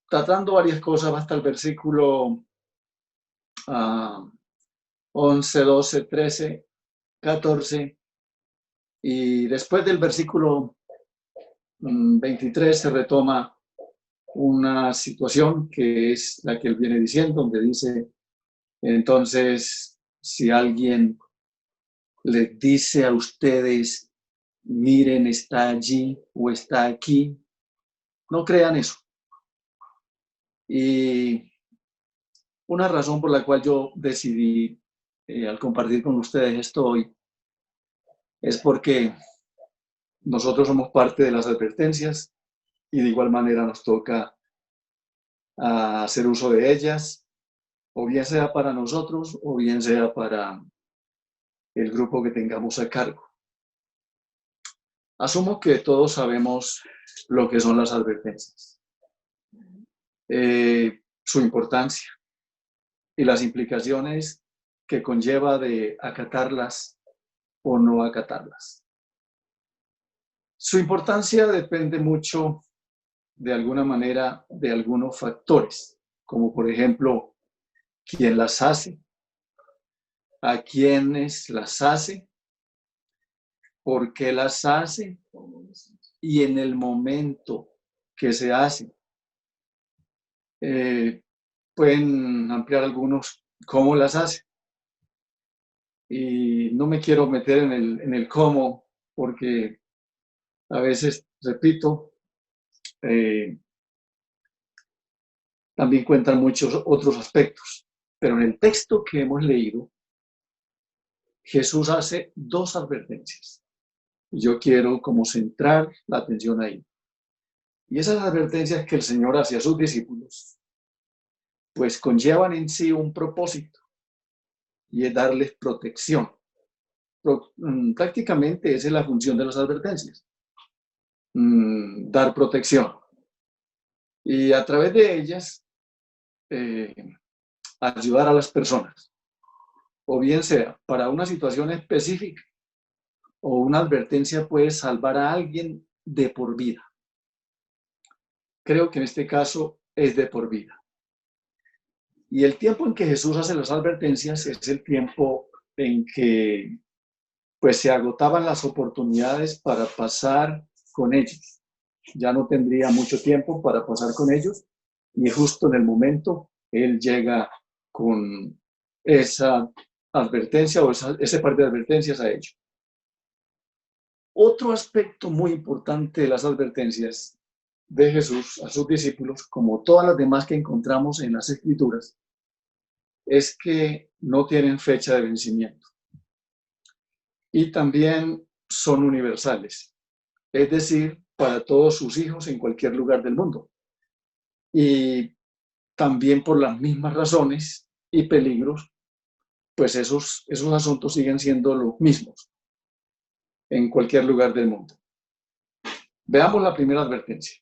tratando varias cosas hasta el versículo 11, 12, 13, 14, y después del versículo 23 se retoma una situación que es la que él viene diciendo, donde dice, entonces, si alguien les dice a ustedes, miren, está allí o está aquí, no crean eso. Y una razón por la cual yo decidí, al compartir con ustedes esto hoy, es porque nosotros somos parte de las advertencias y de igual manera nos toca hacer uso de ellas, o bien sea para nosotros o bien sea para el grupo que tengamos a cargo. Asumo que todos sabemos lo que son las advertencias, su importancia y las implicaciones que conlleva de acatarlas o no acatarlas. Su importancia depende mucho, de alguna manera, de algunos factores, como por ejemplo, quién las hace, a quiénes las hace, por qué las hace y en el momento que se hace. Pueden ampliar algunos cómo las hace. Y no me quiero meter en el cómo, porque a veces, repito, también cuentan muchos otros aspectos. Pero en el texto que hemos leído, Jesús hace dos advertencias. Y yo quiero como centrar la atención ahí. Y esas advertencias que el Señor hace a sus discípulos, pues conllevan en sí un propósito, y es darles protección. Prácticamente esa es la función de las advertencias, dar protección. Y a través de ellas, ayudar a las personas, o bien sea para una situación específica, o una advertencia puede salvar a alguien de por vida. Creo que en este caso es de por vida. Y el tiempo en que Jesús hace las advertencias es el tiempo en que pues se agotaban las oportunidades para pasar con ellos. Ya no tendría mucho tiempo para pasar con ellos y justo en el momento él llega con esa advertencia o ese par de advertencias a ellos. Otro aspecto muy importante de las advertencias de Jesús a sus discípulos, como todas las demás que encontramos en las Escrituras, es que no tienen fecha de vencimiento. Y también son universales, es decir, para todos sus hijos en cualquier lugar del mundo. Y también por las mismas razones y peligros, pues esos asuntos siguen siendo los mismos en cualquier lugar del mundo. Veamos la primera advertencia.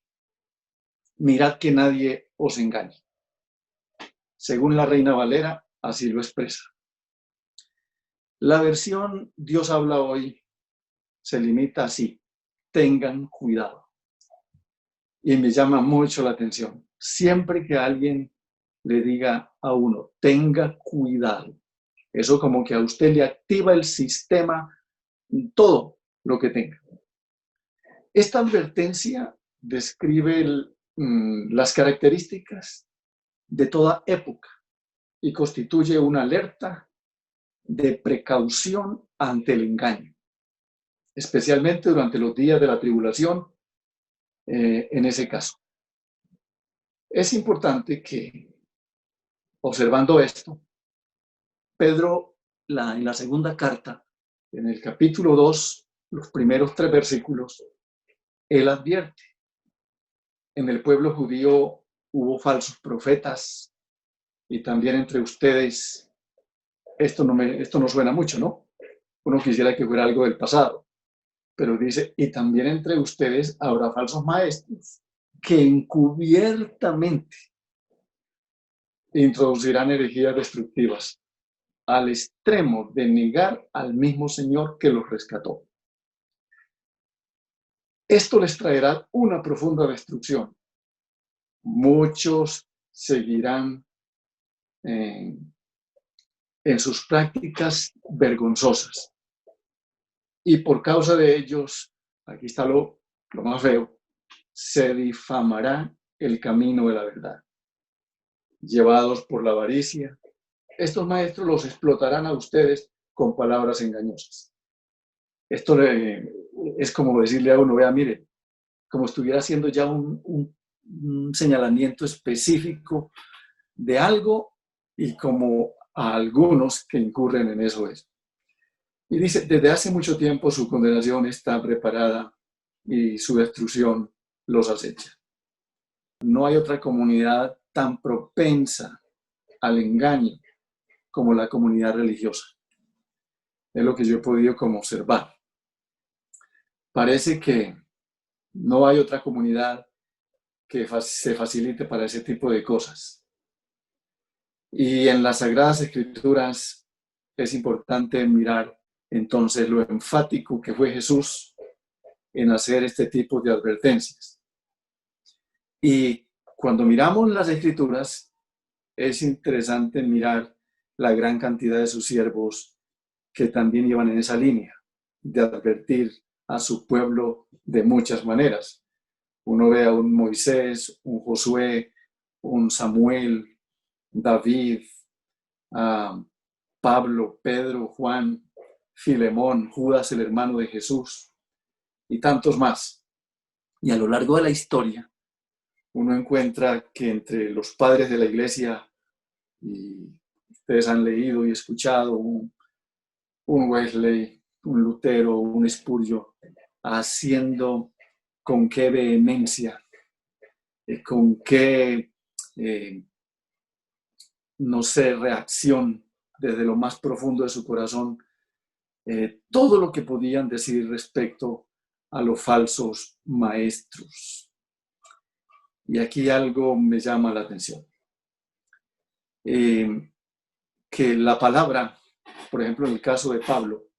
Mirad que nadie os engañe. Según la Reina Valera, así lo expresa. La versión Dios habla hoy se limita así: tengan cuidado. Y me llama mucho la atención. Siempre que alguien le diga a uno, tenga cuidado, eso como que a usted le activa el sistema, todo lo que tenga. Esta advertencia describe las características de toda época y constituye una alerta de precaución ante el engaño, especialmente durante los días de la tribulación, en ese caso. Es importante que, observando esto, Pedro, en la segunda carta, en el capítulo 2, los primeros 3 versículos, él advierte: en el pueblo judío hubo falsos profetas y también entre ustedes. Esto no suena mucho, ¿no? Uno quisiera que fuera algo del pasado, pero dice, y también entre ustedes habrá falsos maestros que encubiertamente introducirán herejías destructivas al extremo de negar al mismo Señor que los rescató. Esto les traerá una profunda destrucción, Muchos seguirán en sus prácticas vergonzosas. Y por causa de ellos, aquí está lo más feo, se difamará el camino de la verdad. Llevados por la avaricia, estos maestros los explotarán a ustedes con palabras engañosas. Esto es como decirle a uno, vea, mire, como estuviera haciendo ya un señalamiento específico de algo y como a algunos que incurren en eso es. Y dice, desde hace mucho tiempo su condenación está preparada y su destrucción los acecha. No hay otra comunidad tan propensa al engaño como la comunidad religiosa. Es lo que yo he podido como observar. Parece que no hay otra comunidad que se facilite para ese tipo de cosas. Y en las Sagradas Escrituras es importante mirar entonces lo enfático que fue Jesús en hacer este tipo de advertencias. Y cuando miramos las Escrituras, es interesante mirar la gran cantidad de sus siervos que también iban en esa línea de advertir a su pueblo de muchas maneras. Uno ve a un Moisés, un Josué, un Samuel, David, Pablo, Pedro, Juan, Filemón, Judas, el hermano de Jesús, y tantos más. Y a lo largo de la historia, uno encuentra que entre los padres de la iglesia, y ustedes han leído y escuchado, un Wesley, un Lutero, un Spurgeon, haciendo con qué vehemencia, con qué, no sé, reacción desde lo más profundo de su corazón, todo lo que podían decir respecto a los falsos maestros. Y aquí algo me llama la atención. Que la palabra, por ejemplo, en el caso de Pablo,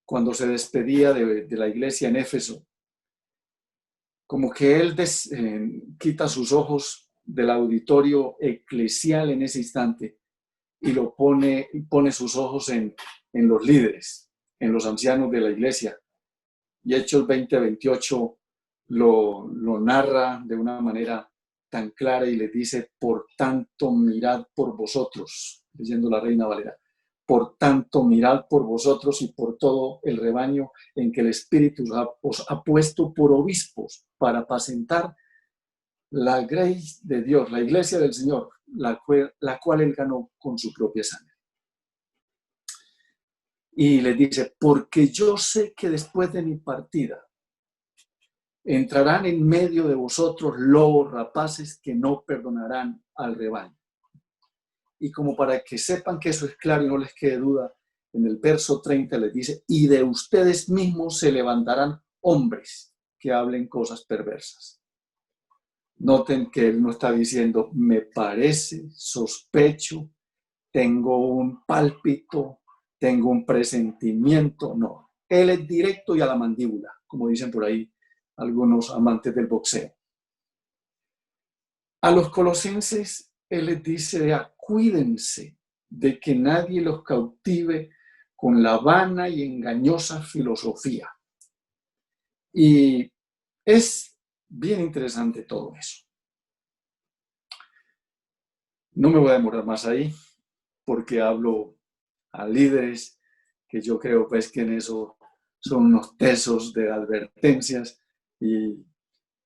cuando se despedía de la iglesia en Éfeso, como que él quita sus ojos del auditorio eclesial en ese instante y pone sus ojos en los líderes, en los ancianos de la iglesia. Y Hechos 20:28 lo narra de una manera tan clara y les dice, por tanto mirad por vosotros, leyendo la Reina Valera, por tanto mirad por vosotros y por todo el rebaño en que el Espíritu os ha puesto por obispos para apacentar la gracia de Dios, la iglesia del Señor, la cual él ganó con su propia sangre. Y les dice, porque yo sé que después de mi partida entrarán en medio de vosotros lobos rapaces que no perdonarán al rebaño. Y como para que sepan que eso es claro y no les quede duda, en el verso 30 les dice, y de ustedes mismos se levantarán hombres que hablen cosas perversas. Noten que él no está diciendo, me parece, sospecho, tengo un pálpito, tengo un presentimiento. No, él es directo y a la mandíbula, como dicen por ahí algunos amantes del boxeo. A los colosenses, él les dice, cuídense de que nadie los cautive con la vana y engañosa filosofía. Y es bien interesante todo eso. No me voy a demorar más ahí, porque hablo a líderes que yo creo pues que en eso son unos tesos de advertencias y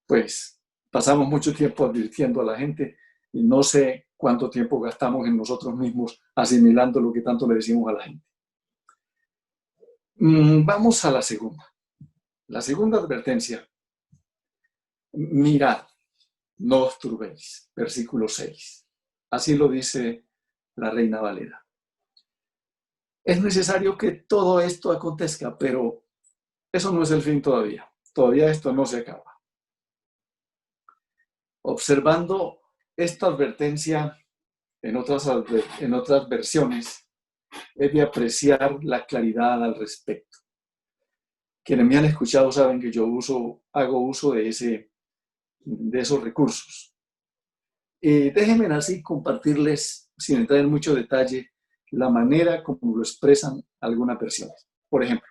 pues pasamos mucho tiempo advirtiendo a la gente y no sé cuánto tiempo gastamos en nosotros mismos asimilando lo que tanto le decimos a la gente. Vamos a la segunda. La segunda advertencia. Mirad, no os turbéis. Versículo 6. Así lo dice la Reina Valera. Es necesario que todo esto acontezca, pero eso no es el fin todavía. Todavía esto no se acaba. Observando esta advertencia en otras versiones, es de apreciar la claridad al respecto. Quienes me han escuchado saben que yo hago uso de esos recursos. Déjenme así compartirles, sin entrar en mucho detalle, la manera como lo expresan algunas personas. Por ejemplo,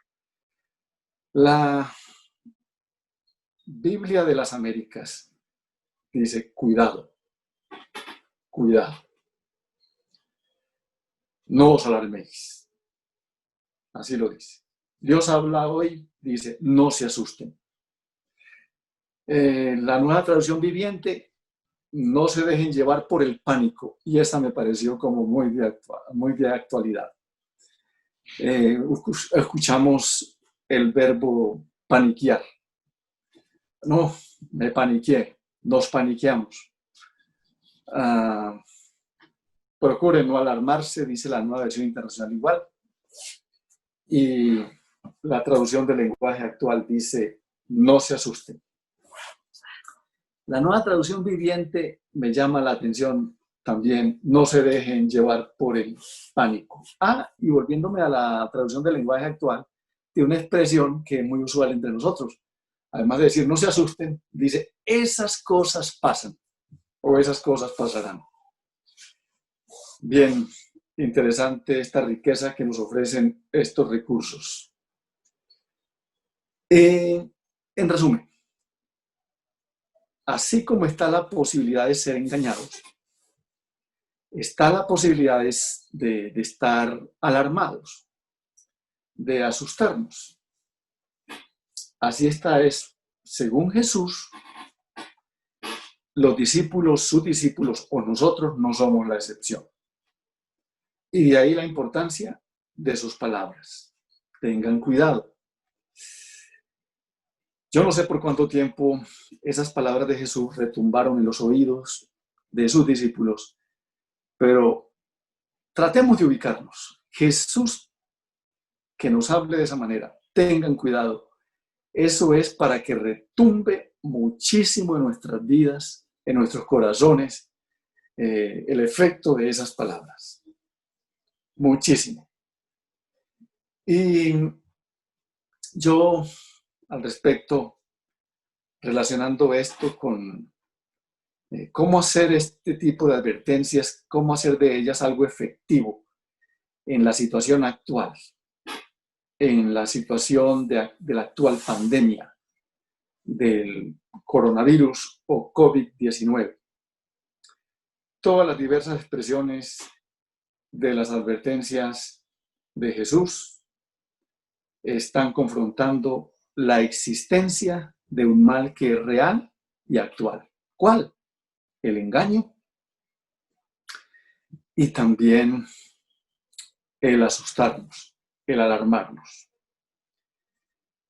la Biblia de las Américas dice, cuidado, cuidado, no os alarméis. Así lo dice. Dios habla hoy, dice, no se asusten. La Nueva Traducción Viviente, no se dejen llevar por el pánico. Y esta me pareció como muy de actualidad. Escuchamos el verbo paniquear. No, me paniqué, nos paniqueamos. Procuren no alarmarse, dice la Nueva Versión Internacional igual. Y la traducción del lenguaje actual dice, no se asusten. La Nueva Traducción Viviente me llama la atención también, no se dejen llevar por el pánico. Y volviéndome a la traducción del lenguaje actual, tiene una expresión que es muy usual entre nosotros. Además de decir, no se asusten, dice, esas cosas pasan o esas cosas pasarán. Bien, interesante esta riqueza que nos ofrecen estos recursos. En resumen, así como está la posibilidad de ser engañados, está la posibilidad de estar alarmados, de asustarnos. Así está es, según Jesús, los discípulos, sus discípulos o nosotros no somos la excepción. Y de ahí la importancia de sus palabras. Tengan cuidado. Yo no sé por cuánto tiempo esas palabras de Jesús retumbaron en los oídos de sus discípulos, pero tratemos de ubicarnos. Jesús que nos hable de esa manera, tengan cuidado. Eso es para que retumbe muchísimo en nuestras vidas, en nuestros corazones, el efecto de esas palabras. Muchísimo. Y yo, al respecto, relacionando esto con cómo hacer este tipo de advertencias, cómo hacer de ellas algo efectivo en la situación actual, en la situación de la actual pandemia del coronavirus o COVID-19. Todas las diversas expresiones de las advertencias de Jesús están confrontando la existencia de un mal que es real y actual. ¿Cuál? El engaño y también el asustarnos, el alarmarnos.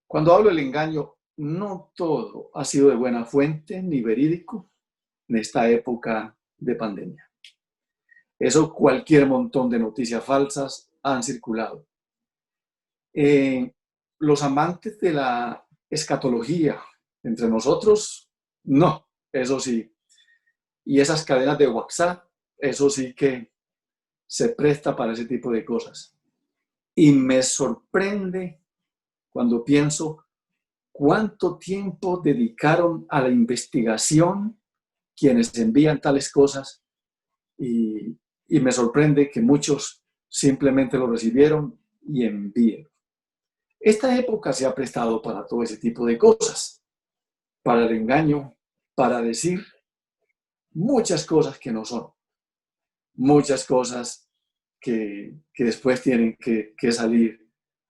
Cuando hablo del engaño, no todo ha sido de buena fuente ni verídico en esta época de pandemia. Eso, cualquier montón de noticias falsas han circulado. Los amantes de la escatología entre nosotros, no, eso sí. Y esas cadenas de WhatsApp, eso sí que se presta para ese tipo de cosas. Y me sorprende cuando pienso cuánto tiempo dedicaron a la investigación quienes envían tales cosas y me sorprende que muchos simplemente lo recibieron y envíen. Esta época se ha prestado para todo ese tipo de cosas, para el engaño, para decir muchas cosas que no son, muchas cosas que después tienen que salir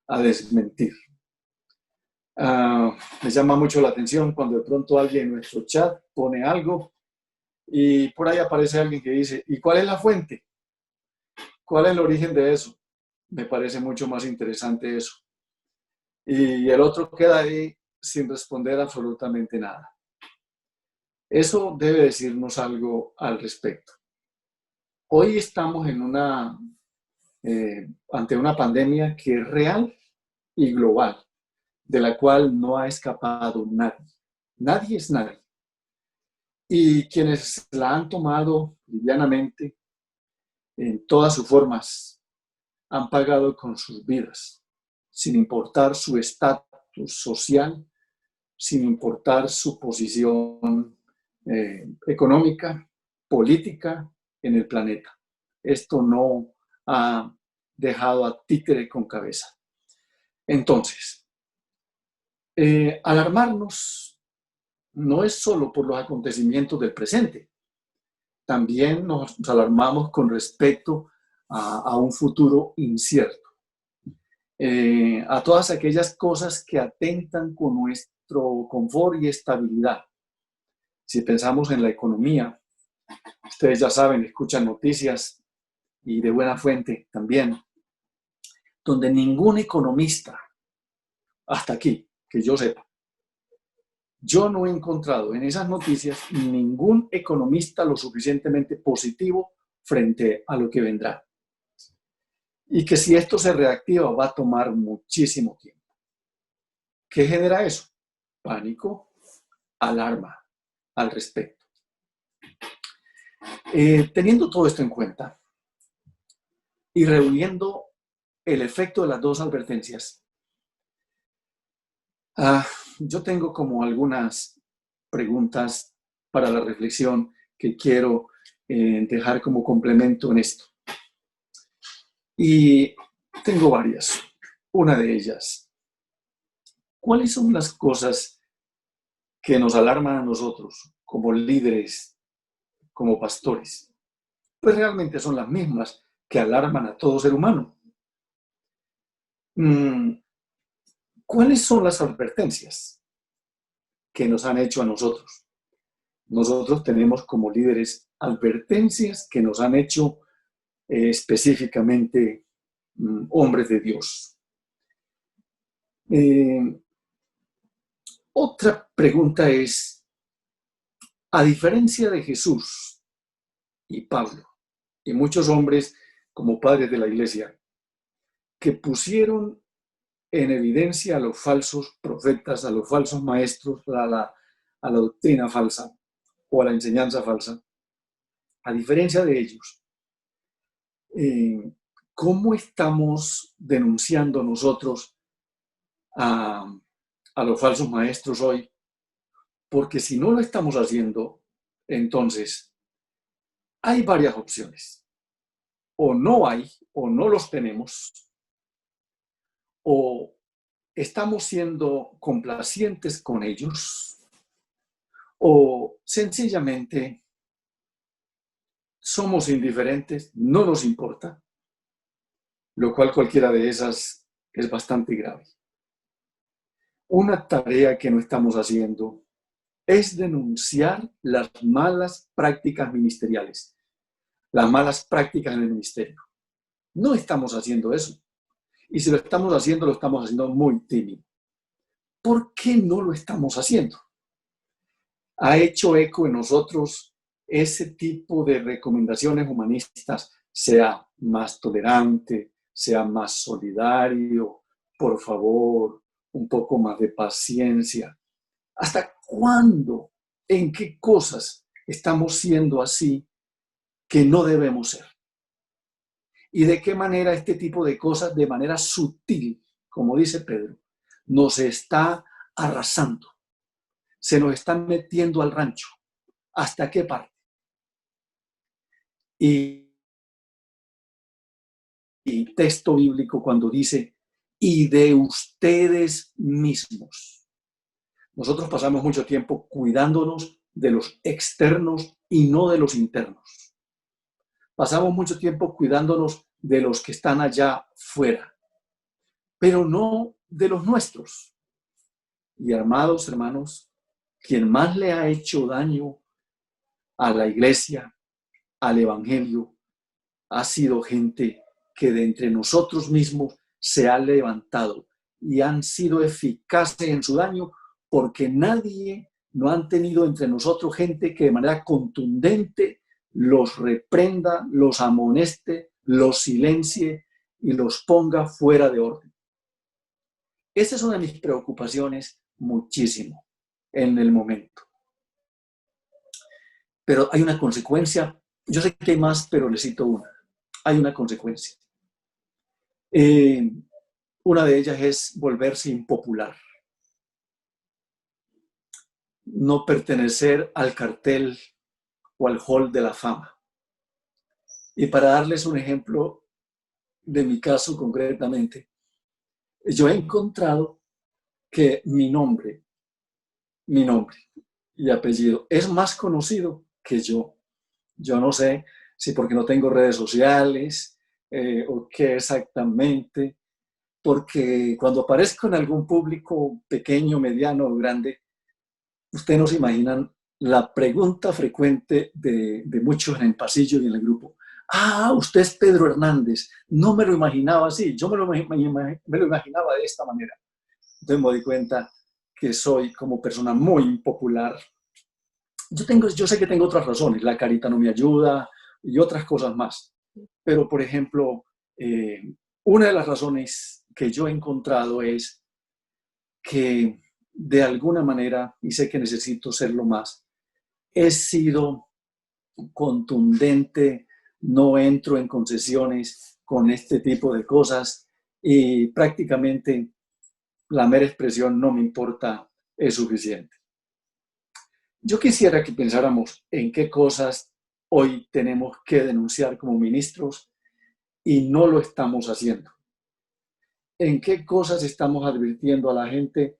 a desmentir. Me llama mucho la atención cuando de pronto alguien en nuestro chat pone algo y por ahí aparece alguien que dice, ¿y cuál es la fuente? ¿Cuál es el origen de eso? Me parece mucho más interesante eso. Y el otro queda ahí sin responder absolutamente nada. Eso debe decirnos algo al respecto. Hoy estamos ante una pandemia que es real y global, de la cual no ha escapado nadie. Nadie es nadie. Y quienes la han tomado livianamente en todas sus formas han pagado con sus vidas, sin importar su estatus social, sin importar su posición económica, política en el planeta. Esto no ha dejado a títere con cabeza. Entonces, alarmarnos no es solo por los acontecimientos del presente. También nos alarmamos con respecto a un futuro incierto. A todas aquellas cosas que atentan con nuestro confort y estabilidad. Si pensamos en la economía, ustedes ya saben, escuchan noticias y de buena fuente también, donde ningún economista, hasta aquí, que yo sepa, yo no he encontrado en esas noticias ningún economista lo suficientemente positivo frente a lo que vendrá. Y que si esto se reactiva va a tomar muchísimo tiempo. ¿Qué genera eso? Pánico, alarma al respecto. Teniendo todo esto en cuenta y reuniendo el efecto de las dos advertencias, yo tengo como algunas preguntas para la reflexión que quiero dejar como complemento en esto. Y tengo varias. Una de ellas, ¿cuáles son las cosas que nos alarman a nosotros como líderes, como pastores? Pues realmente son las mismas que alarman a todo ser humano. ¿Cuáles son las advertencias que nos han hecho a nosotros? Nosotros tenemos como líderes advertencias que nos han hecho específicamente hombres de Dios. Otra pregunta es, a diferencia de Jesús y Pablo y muchos hombres como padres de la iglesia que pusieron en evidencia a los falsos profetas, a los falsos maestros, a la doctrina falsa o a la enseñanza falsa, a diferencia de ellos, ¿cómo estamos denunciando nosotros a los falsos maestros hoy? Porque si no lo estamos haciendo, entonces hay varias opciones. O no hay, o no los tenemos, o estamos siendo complacientes con ellos, o sencillamente somos indiferentes, no nos importa, lo cual cualquiera de esas es bastante grave. Una tarea que no estamos haciendo es denunciar las malas prácticas ministeriales, las malas prácticas en el ministerio. No estamos haciendo eso. Y si lo estamos haciendo muy tímido. ¿Por qué no lo estamos haciendo? Ha hecho eco en nosotros ese tipo de recomendaciones humanistas, sea más tolerante, sea más solidario, por favor, un poco más de paciencia. ¿Hasta cuándo? ¿En qué cosas estamos siendo así que no debemos ser? ¿Y de qué manera este tipo de cosas, de manera sutil, como dice Pedro, nos está arrasando? Se nos está metiendo al rancho. ¿Hasta qué parte? Y texto bíblico cuando dice, y de ustedes mismos. Nosotros pasamos mucho tiempo cuidándonos de los externos y no de los internos. Pasamos mucho tiempo cuidándonos de los que están allá fuera, pero no de los nuestros. Y amados hermanos, quien más le ha hecho daño a la iglesia, al evangelio, ha sido gente que de entre nosotros mismos se ha levantado y han sido eficaces en su daño porque no han tenido entre nosotros gente que de manera contundente los reprenda, los amoneste, los silencie y los ponga fuera de orden. Esa es una de mis preocupaciones muchísimo en el momento. Pero hay una consecuencia. Yo sé que hay más, pero le cito una. Hay una consecuencia. Una de ellas es volverse impopular. No pertenecer al cartel o al hall de la fama. Y para darles un ejemplo de mi caso concretamente, yo he encontrado que mi nombre y apellido es más conocido que yo. Yo no sé si porque no tengo redes sociales o qué exactamente, porque cuando aparezco en algún público pequeño, mediano o grande, ustedes no se imaginan la pregunta frecuente de muchos en el pasillo y en el grupo. Ah, usted es Pedro Hernández. No me lo imaginaba así, yo me lo imaginaba de esta manera. Entonces me doy cuenta que soy como persona muy impopular. Yo sé que tengo otras razones, la carita no me ayuda y otras cosas más. Pero, por ejemplo, una de las razones que yo he encontrado es que de alguna manera, y sé que necesito serlo más, he sido contundente, no entro en concesiones con este tipo de cosas y prácticamente la mera expresión no me importa es suficiente. Yo quisiera que pensáramos en qué cosas hoy tenemos que denunciar como ministros y no lo estamos haciendo. En qué cosas estamos advirtiendo a la gente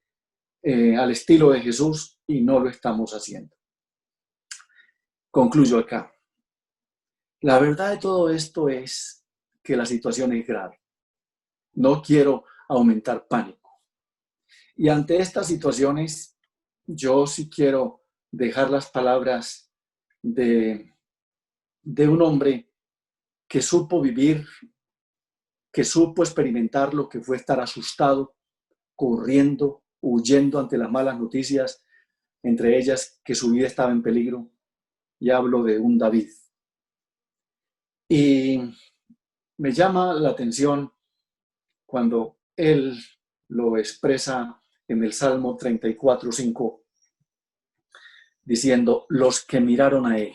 al estilo de Jesús y no lo estamos haciendo. Concluyo acá. La verdad de todo esto es que la situación es grave. No quiero aumentar pánico. Y ante estas situaciones, yo sí quiero dejar las palabras de un hombre que supo vivir, que supo experimentar lo que fue estar asustado, corriendo, huyendo ante las malas noticias, entre ellas que su vida estaba en peligro. Y hablo de un David. Y me llama la atención cuando él lo expresa en el Salmo 34:5, diciendo, los que miraron a él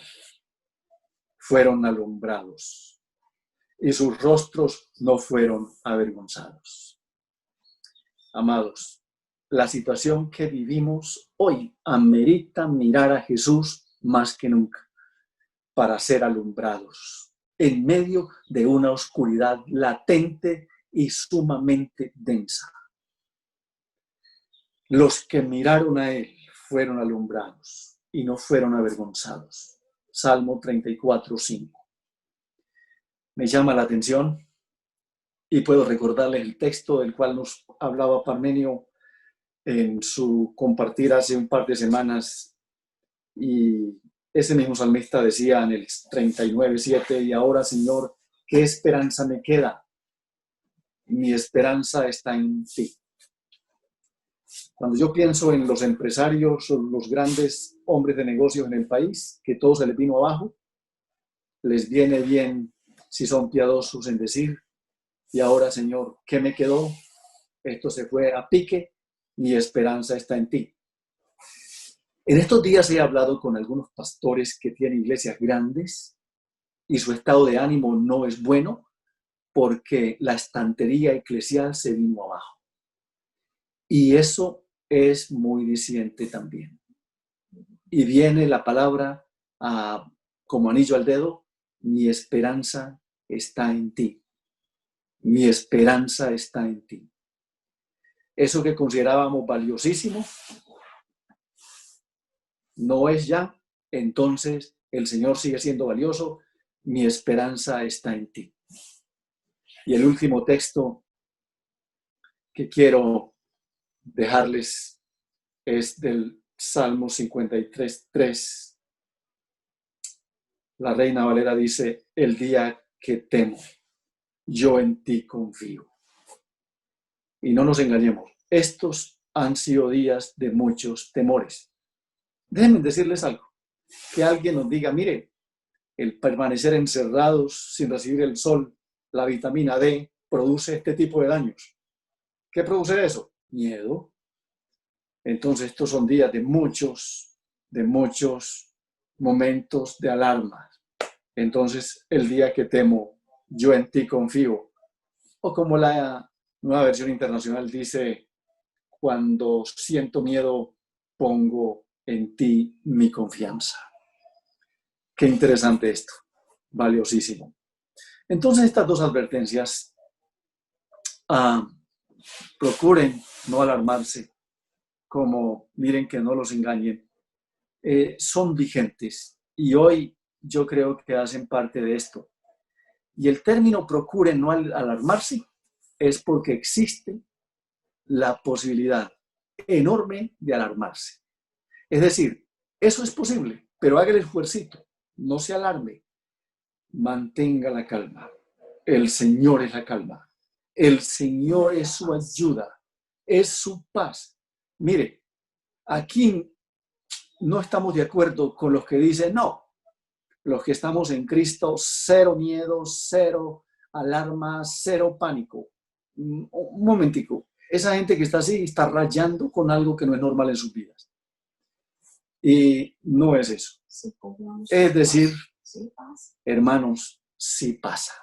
fueron alumbrados y sus rostros no fueron avergonzados. Amados, la situación que vivimos hoy amerita mirar a Jesús más que nunca para ser alumbrados en medio de una oscuridad latente y sumamente densa. Los que miraron a él fueron alumbrados y no fueron avergonzados. Salmo 34:5. Me llama la atención y puedo recordarles el texto del cual nos hablaba Parmenio en su compartir hace un par de semanas, y ese mismo salmista decía en el 39:7, y ahora, Señor, ¿qué esperanza me queda? Mi esperanza está en ti. Cuando yo pienso en los empresarios o los grandes hombres de negocios en el país, que todo se les vino abajo, les viene bien si son piadosos en decir, y ahora, Señor, ¿qué me quedó? Esto se fue a pique, mi esperanza está en ti. En estos días he hablado con algunos pastores que tienen iglesias grandes y su estado de ánimo no es bueno porque la estantería eclesial se vino abajo. Y eso es muy diciente también. Y viene la palabra como anillo al dedo, mi esperanza está en ti. Mi esperanza está en ti. Eso que considerábamos valiosísimo no es ya, entonces el Señor sigue siendo valioso, mi esperanza está en ti. Y el último texto que quiero dejarles es del Salmo 53:3. La Reina Valera dice, el día que temo, yo en ti confío. Y no nos engañemos, estos han sido días de muchos temores. Déjenme decirles algo, que alguien nos diga, mire, el permanecer encerrados sin recibir el sol, la vitamina D, produce este tipo de daños. ¿Qué produce eso? Miedo. Entonces estos son días de muchos momentos de alarma. Entonces el día que temo, yo en ti confío. O como la nueva versión internacional dice, cuando siento miedo, pongo en ti mi confianza. Qué interesante esto, valiosísimo. Entonces, estas dos advertencias, procuren no alarmarse, como miren que no los engañen, son vigentes y hoy yo creo que hacen parte de esto. Y el término procuren no alarmarse es porque existe la posibilidad enorme de alarmarse. Es decir, eso es posible, pero haga el esfuercito, no se alarme, mantenga la calma. El Señor es la calma. El Señor es su ayuda, es su paz. Mire, aquí no estamos de acuerdo con los que dicen, no, los que estamos en Cristo, cero miedo, cero alarma, cero pánico. Un momentico, esa gente que está así está rayando con algo que no es normal en sus vidas. Y no es eso. Es decir, hermanos, sí pasa.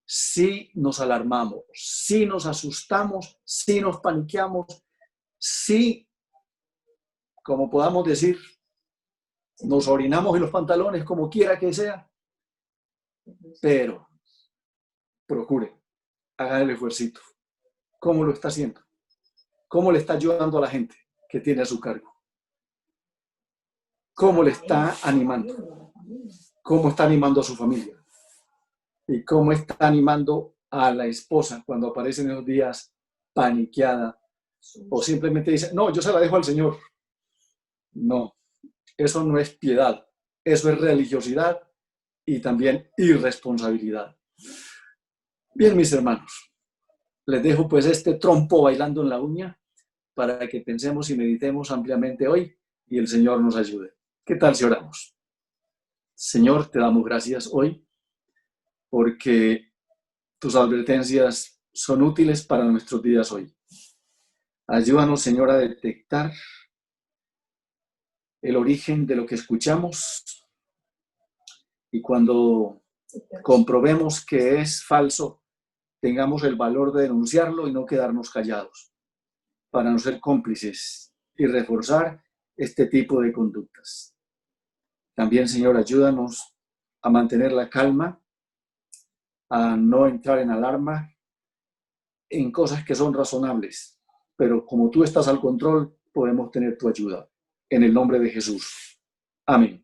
Sí nos alarmamos, sí nos asustamos, sí nos paniqueamos, sí, como podamos decir, nos orinamos en los pantalones, como quiera que sea, pero procure, haga el esfuercito. ¿Cómo lo está haciendo? ¿Cómo le está ayudando a la gente que tiene a su cargo? ¿Cómo le está animando? ¿Cómo está animando a su familia? ¿Y cómo está animando a la esposa cuando aparece en esos días paniqueada? O simplemente dice, no, yo se la dejo al Señor. No, eso no es piedad, eso es religiosidad y también irresponsabilidad. Bien, mis hermanos, les dejo pues este trompo bailando en la uña para que pensemos y meditemos ampliamente hoy y el Señor nos ayude. ¿Qué tal si oramos? Señor, te damos gracias hoy porque tus advertencias son útiles para nuestros días hoy. Ayúdanos, Señor, a detectar el origen de lo que escuchamos y cuando comprobemos que es falso, tengamos el valor de denunciarlo y no quedarnos callados, para no ser cómplices y reforzar este tipo de conductas. También, Señor, ayúdanos a mantener la calma, a no entrar en alarma en cosas que son razonables, pero como tú estás al control, podemos tener tu ayuda. En el nombre de Jesús. Amén.